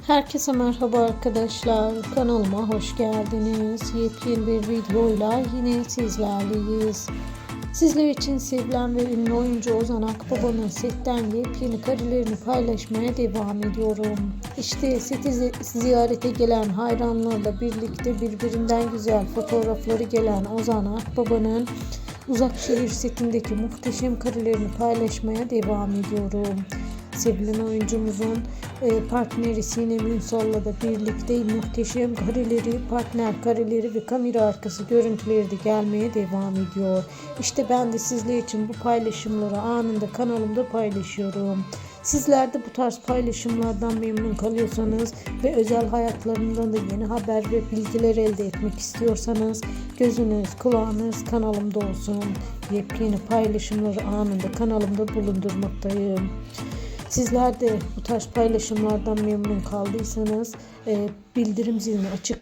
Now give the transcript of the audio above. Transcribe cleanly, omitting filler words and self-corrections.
Herkese merhaba arkadaşlar. Kanalıma hoş geldiniz. Yepyeni bir videoyla yine sizlerleyiz. Sizler için sevilen ve ünlü oyuncu Ozan Akbaba'nın setten yepyeni karelerini paylaşmaya devam ediyorum. İşte seti ziyarete gelen hayranlarla birlikte birbirinden güzel fotoğrafları gelen Ozan Akbaba'nın Uzakşehir setindeki muhteşem karelerini paylaşmaya devam ediyorum. Sevilen oyuncumuzun partneri Sinem Ünsal'la da birlikte muhteşem kareleri, partner kareleri ve kamera arkası görüntüleri de gelmeye devam ediyor. İşte ben de sizler için bu paylaşımları anında kanalımda paylaşıyorum. Sizler de bu tarz paylaşımlardan memnun kalıyorsanız ve özel hayatlarından da yeni haber ve bilgiler elde etmek istiyorsanız gözünüz, kulağınız kanalımda olsun. Yepyeni paylaşımları anında kanalımda bulundurmaktayım. Sizler de bu tarz paylaşımlardan memnun kaldıysanız bildirim zilini açık